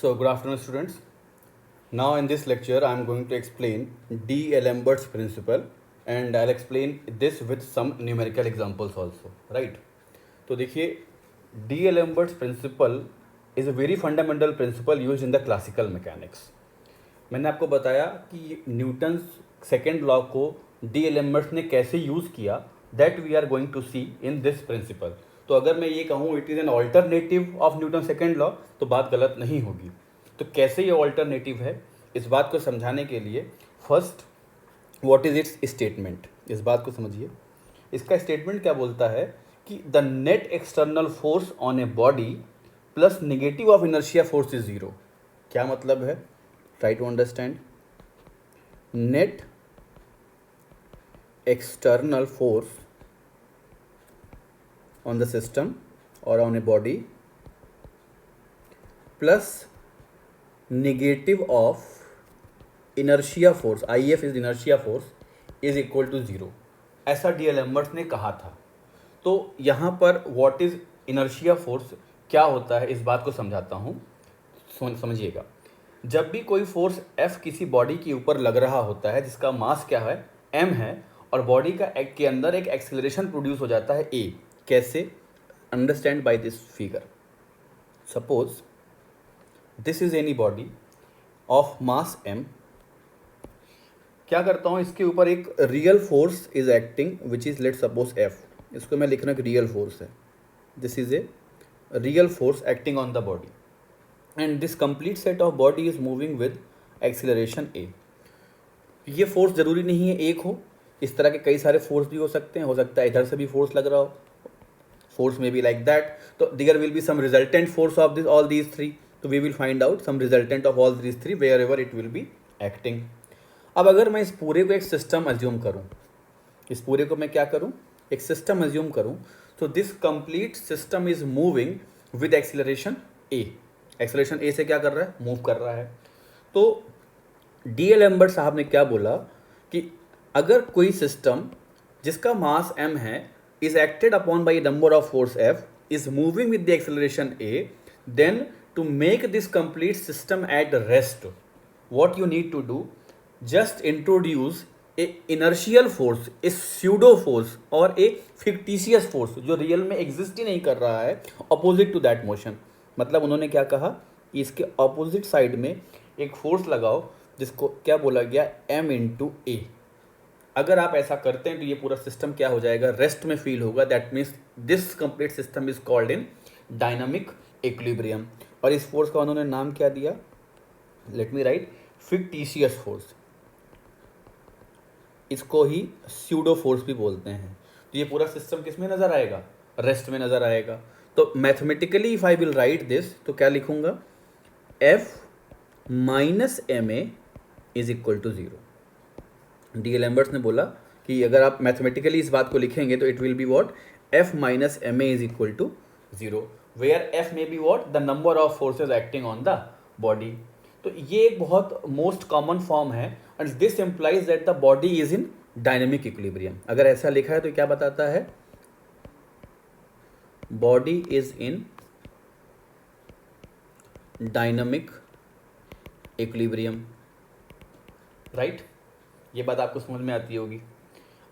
So, good afternoon, students. Now, in this lecture, I am going to explain D'Alembert's principle, and I'll explain this with some numerical examples also, right? तो देखिए, D'Alembert's principle is a very fundamental principle used in the classical mechanics. मैंने आपको बताया कि Newton second law को D'Alembert ने कैसे use किया, that we are going to see in this principle. तो अगर मैं ये कहूँ it is an alternative of Newton second law, तो बात गलत नहीं होगी. तो कैसे ये ऑल्टरनेटिव है, इस बात को समझाने के लिए first what is it's statement, इस बात को समझिए. इसका स्टेटमेंट क्या बोलता है कि the net external force on a body plus negative of inertia force is zero. क्या मतलब है? Try to understand. Net external force on the system or on a body plus negative of inertia force, IF is inertia force, is equal to zero. ऐसा D'Alembert ने कहा था. तो यहाँ पर what is inertia force क्या होता है, इस बात को समझाता हूँ, समझिएगा. जब भी कोई फोर्स F किसी बॉडी के ऊपर लग रहा होता है जिसका मास क्या है, m है, और बॉडी का के अंदर एक एक्सेलरेशन प्रोड्यूस हो जाता है a. कैसे? Understand by this figure. Suppose this is any body of mass m. क्या करता हूँ, इसके ऊपर एक real force is acting which is let suppose f. इसको मैं लिखना कि रियल फोर्स है. This is a real force acting on the body and this complete set of body is moving with acceleration a. ये force जरूरी नहीं है एक हो, इस तरह के कई सारे फोर्स भी हो सकते हैं. हो सकता है इधर से भी फोर्स लग रहा हो, फोर्स में बी लाइक दैट. तो there will be some resultant force of this all these three. तो we will find out some resultant of all these three wherever it will be acting. अब अगर मैं इस पूरे को एक सिस्टम अज्यूम करूँ, इस पूरे को मैं क्या करूँ, एक सिस्टम अज्यूम करूँ, तो this complete system is moving with acceleration A. Acceleration A से क्या कर रहा है, मूव कर रहा है. तो D'Alembert साहब ने क्या बोला कि अगर कोई सिस्टम जिसका मास m है is acted upon by number of force f is moving with the acceleration a, then to make this complete system at rest, what you need to do, just introduce a inertial force, a pseudo force और a fictitious force जो real में exist ही नहीं कर रहा है, opposite to that motion. मतलब उन्होंने क्या कहा कि इसके अपोजिट साइड में एक फोर्स लगाओ जिसको क्या बोला गया, m इंटू ए. अगर आप ऐसा करते हैं तो ये पूरा सिस्टम क्या हो जाएगा, रेस्ट में फील होगा. That means this complete system is called in dynamic equilibrium. और इस फोर्स का उन्होंने नाम क्या दिया, late me right, fictitious force. इसको ही स्यूडो फोर्स भी बोलते हैं. तो ये पूरा सिस्टम किस में नज़र आएगा, रेस्ट में नज़र आएगा. तो mathematically if I will write this, तो क्या लिखूंगा, F minus m a is equal to zero. D'Alembert ने बोला कि अगर आप मैथमेटिकली इस बात को लिखेंगे तो it will be what, F minus m a is equal to zero, where F may be what, the number of forces acting on the body. तो ये एक बहुत मोस्ट कॉमन फॉर्म है and this implies that the body is in dynamic equilibrium. अगर ऐसा लिखा है तो क्या बताता है, body is in dynamic equilibrium, right. ये बात आपको समझ में आती होगी.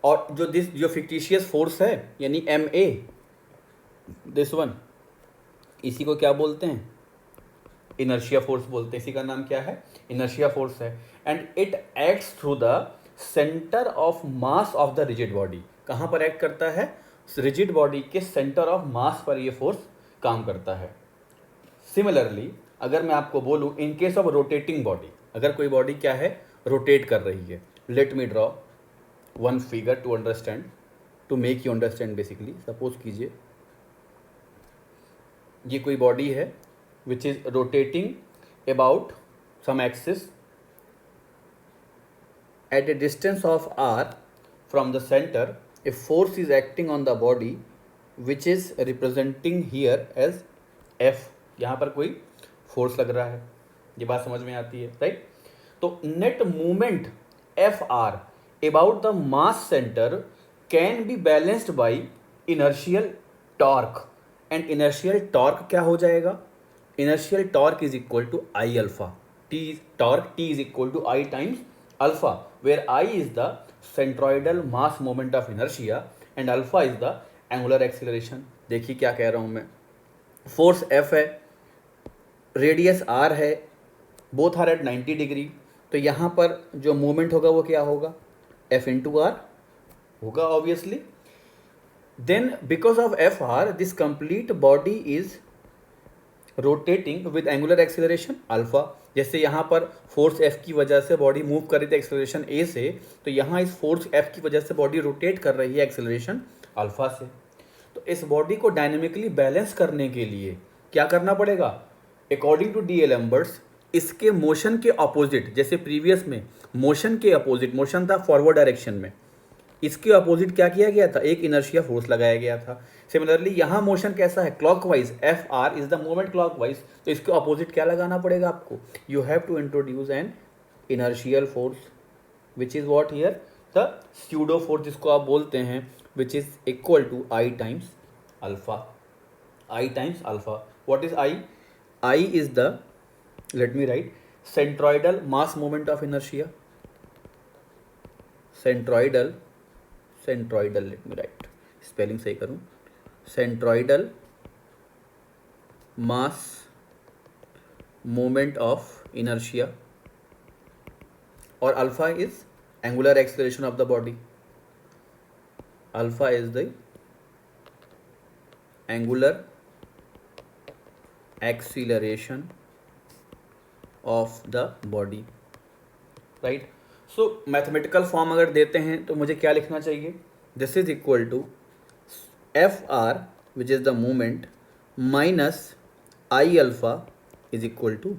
और जो फिक्टिशियस फोर्स है यानी एम ए, दिस वन, इसी को क्या बोलते हैं, इनर्शिया फोर्स बोलते हैं. इसी का नाम क्या है, इनर्शिया फोर्स है. And it acts through the centre of mass of the rigid body. कहाँ पर एक्ट करता है, रिजिड बॉडी के सेंटर ऑफ मास पर ये फोर्स काम करता है. सिमिलरली अगर मैं आपको बोलूँ in case of rotating body, अगर कोई बॉडी क्या है, रोटेट कर रही है, let me draw one figure to understand, to make you understand. Basically suppose कीजिए ये कोई बॉडी है which is rotating about some axis at a distance of r from the centre. A force is acting on the body which is representing here as f. यहाँ पर कोई force लग रहा है, ये बात समझ में आती है, राइट. तो net movement F R about the mass centre can be balanced by inertial torque. And inertial torque क्या हो जाएगा, inertial torque is equal to I alpha, torque T is equal to I times alpha, where I is the centroidal mass moment of inertia and alpha is the angular acceleration. देखिए क्या कह रहा हूँ मैं, force F है, radius R है, both are at 90 degree, तो यहाँ पर जो मूवमेंट होगा वो क्या होगा, एफ इंटू आर होगा obviously. Then because of F R this complete body is rotating with angular acceleration alpha. जैसे यहाँ पर फोर्स एफ की वजह से बॉडी मूव कर रही थी एक्सीलरेशन ए से, तो यहाँ इस फोर्स एफ की वजह से बॉडी रोटेट कर रही है एक्सीलरेशन अल्फा से। तो इस बॉडी को डायनेमिकली बैलेंस करने के लिए क्या करना पड़ेगा, अकॉर्डिंग टू डी एलम्बर्ट्स इसके मोशन के अपोजिट, जैसे प्रीवियस में मोशन के अपोजिट, मोशन था फॉरवर्ड डायरेक्शन में, इसके अपोजिट क्या किया गया था, एक इनर्शिया फोर्स लगाया गया था। सिमिलरली यहाँ मोशन कैसा है, clockwise, F R is the moment clockwise, तो इसके अपोजिट क्या लगाना पड़ेगा आपको, you have to introduce an inertial force which is what here the pseudo force जिसको आप बोलते हैं, which is equal to I times alpha, I times alpha. What is I, I is the, let me write, centroidal mass moment of inertia, centroidal let me write, spelling सही करूं, centroidal mass moment of inertia, और alpha is angular acceleration of the body, alpha is the angular acceleration of the body, right. So mathematical form अगर देते हैं तो मुझे क्या लिखना चाहिए, this is equal to F R which is the movement minus I alpha is equal to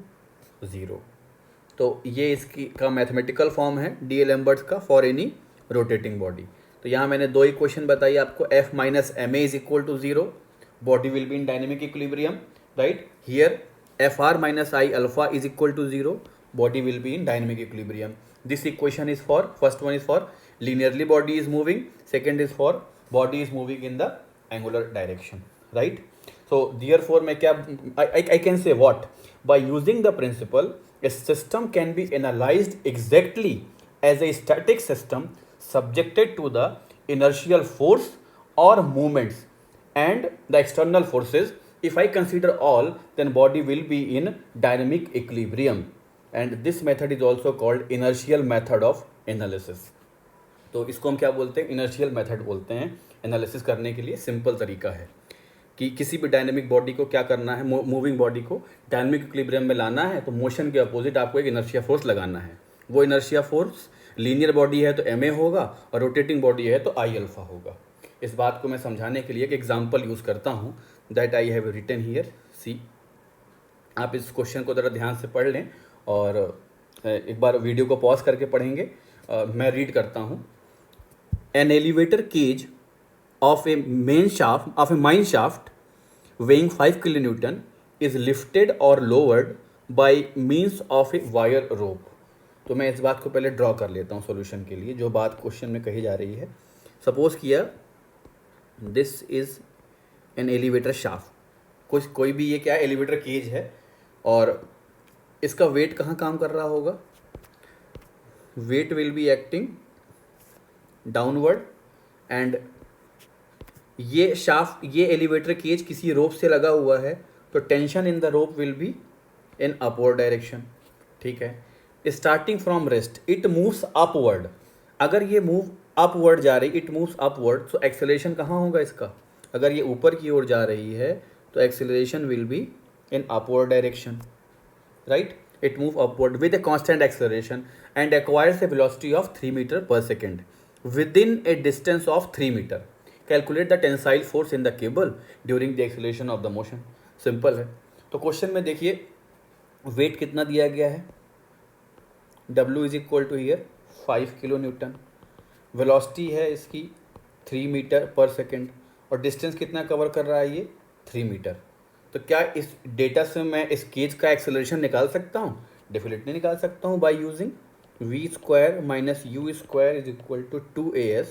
0। तो ये इसकी का मैथमेटिकल फॉर्म है डी एलम्बर्ट्स का फॉर एनी रोटेटिंग बॉडी। तो यहाँ मैंने दो इक्वेशन बताई आपको, F minus m a is equal to 0, body will be in dynamic equilibrium, right. Here F R minus I alpha is equal to 0, body will be in dynamic equilibrium. This equation is for, first one is for linearly body is moving, second is for body is moving in the angular direction, right? So therefore मैं क्या I can say what, by using the principle a system can be analyzed exactly as a static system subjected to the inertial force or movements and the external forces. If I consider all, then body will be in dynamic equilibrium. And this method is also called inertial method of analysis. तो इसको हम क्या बोलते हैं, inertial method बोलते हैं। Analysis करने के लिए सिंपल तरीका है कि किसी भी डायनेमिक बॉडी को क्या करना है, मूविंग बॉडी को डायनेमिक इक्विलिब्रियम में लाना है, तो मोशन के अपोजिट आपको एक इनर्शिया फोर्स लगाना है। वो इनर्शिया फोर्स लीनियर बॉडी है तो एम ए होगा, और रोटेटिंग बॉडी है तो आई अल्फा होगा। इस बात को मैं समझाने के लिए एक एग्जाम्पल यूज़ करता हूँ, that I have written here. See, आप इस क्वेश्चन को ज़रा ध्यान से पढ़ लें और एक बार वीडियो को पॉज करके पढ़ेंगे। मैं रीड करता हूँ। An elevator cage of a mine shaft weighing 5 kilonewton is lifted or lowered by means of a wire rope। तो मैं इस बात को पहले ड्रॉ कर लेता हूँ सॉल्यूशन के लिए, जो बात क्वेश्चन में कही जा रही है। सपोज किया this is an elevator shaft, कोई भी ये क्या एलिवेटर केज है, और इसका वेट कहाँ काम कर रहा होगा, weight will be acting downward, and ये शाफ्ट, ये एलिवेटर केज किसी रोप से लगा हुआ है, तो tension in the rope will be in upward direction. ठीक है, starting from rest it moves upward. अगर ये मूव अपवर्ड जा रही, it moves upward, so acceleration कहाँ होगा इसका, अगर ये ऊपर की ओर जा रही है तो acceleration will be in upward direction, right. It move upward with a constant acceleration and acquires a velocity of 3 meter per second within a distance of 3 meter. Calculate the tensile force in the cable during the acceleration of the motion. Simple है। तो question में देखिए wait कितना दिया गया है, W is equal to here 5 kilo newton, velocity है इसकी 3 मीटर पर सेकेंड, और डिस्टेंस कितना कवर कर रहा है ये 3 मीटर। तो क्या इस डेटा से मैं इस केज का एक्सेलरेशन निकाल सकता हूँ, डेफिनेटली निकाल सकता हूँ, by using v square minus u square is equal to 2as।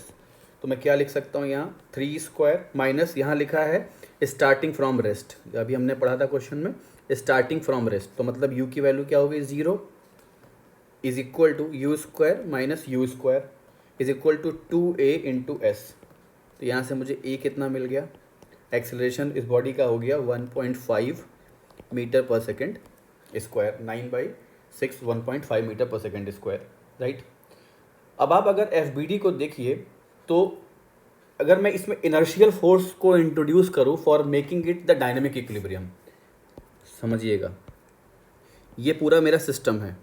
तो मैं क्या लिख सकता हूँ यहाँ 3 स्क्वायर माइनस यहाँ लिखा है स्टार्टिंग फ्रॉम रेस्ट, अभी हमने पढ़ा था क्वेश्चन में स्टार्टिंग फ्रॉम रेस्ट, तो मतलब u की वैल्यू क्या होगी, 0 is equal to u square minus u square is equal to 2a into s. तो यहाँ से मुझे a कितना मिल गया, एक्सेलरेशन इस बॉडी का हो गया 1.5 metre per second square, 9/6 1.5 metre per second square, right. अब आप अगर एफ को देखिए तो अगर मैं इसमें इनर्शियल फोर्स को इंट्रोड्यूस करूँ for making it the dynamic equilibrium, समझिएगा ये पूरा मेरा सिस्टम है,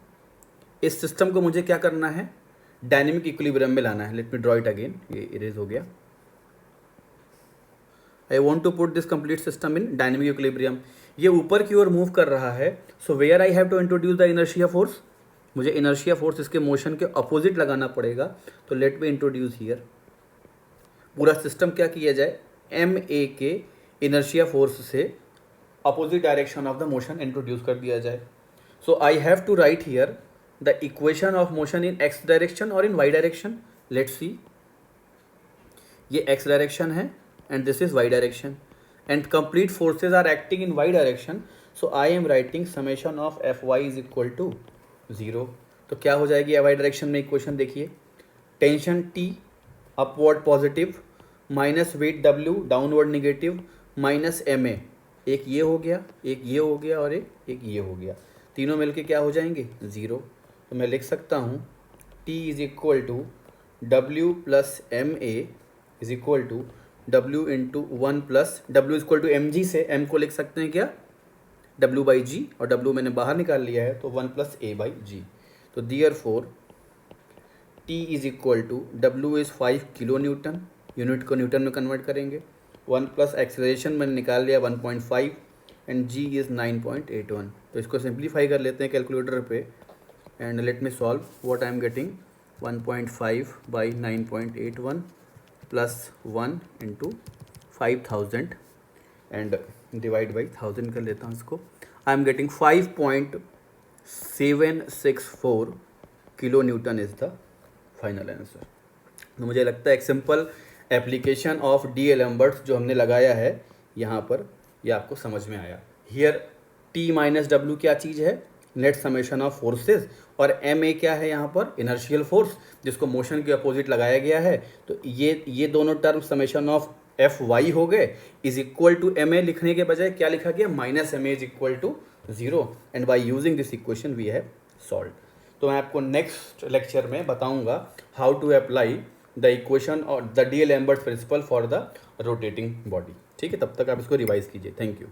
इस सिस्टम को मुझे क्या करना है, डायनेमिक इक्विलिब्रियम में लाना है। Let me draw it again, ये इरेज हो गया। I want to put this complete system in dynamic equilibrium. ये ऊपर की ओर मूव कर रहा है, so where I have to introduce the inertia force, मुझे इनर्शिया फोर्स इसके मोशन के अपोजिट लगाना पड़ेगा। तो लेट मी इंट्रोड्यूस हियर, पूरा सिस्टम क्या किया जाए, एम ए के इनर्शिया फोर्स से opposite direction of the motion introduce कर दिया जाए। So I have to write here the equation of motion in X direction और in Y direction. Let's see, ये एक्स डायरेक्शन है and this is y direction and complete forces are acting in y direction, so I am writing summation of Fy is equal to 0। तो क्या हो जाएगी y direction में equation, देखिए tension T upward positive minus weight W downward negative minus ma, एक ये हो गया, एक ये हो गया और एक ये हो गया, तीनों मिलके क्या हो जाएंगे 0। तो मैं लिख सकता हूँ T is equal to W plus ma is equal to W into 1 plus W equal to mg, से m को लिख सकते हैं क्या, W बाई जी, और W मैंने बाहर निकाल लिया है तो 1 प्लस a बाई जी। तो therefore T is equal to W is 5 kilo newton, unit को न्यूटन में कन्वर्ट करेंगे, 1 प्लस एक्सेलरेशन मैंने निकाल लिया 1.5 एंड G इज़ 9.81। तो इसको सिंप्लीफाई कर लेते हैं कैलकुलेटर पे and let me solve what I am getting, 1.5 by 9.81 plus 1 into 5000 and divide by 1000 कर लेता हूँ इसको। I am getting 5.764 kilo Newton is the final answer. तो मुझे लगता है एक simple application of D d'Alembert's जो हमने लगाया है यहाँ पर, ये आपको समझ में आया। हियर T माइनस W क्या चीज़ है, नेट समेशन ऑफ फोर्सेस, और ma क्या है यहाँ पर, इनर्शियल फोर्स जिसको मोशन के अपोजिट लगाया गया है। तो ये दोनों टर्म समेशन ऑफ Fy हो गए, इज इक्वल टू ma लिखने के बजाय क्या लिखा गया, minus ma is equal to 0 and by using this equation we have solve. तो मैं आपको नेक्स्ट लेक्चर में बताऊंगा how to apply the equation और the d'Alembert principle for the rotating body. ठीक है, तब तक आप इसको रिवाइज कीजिए। Thank you.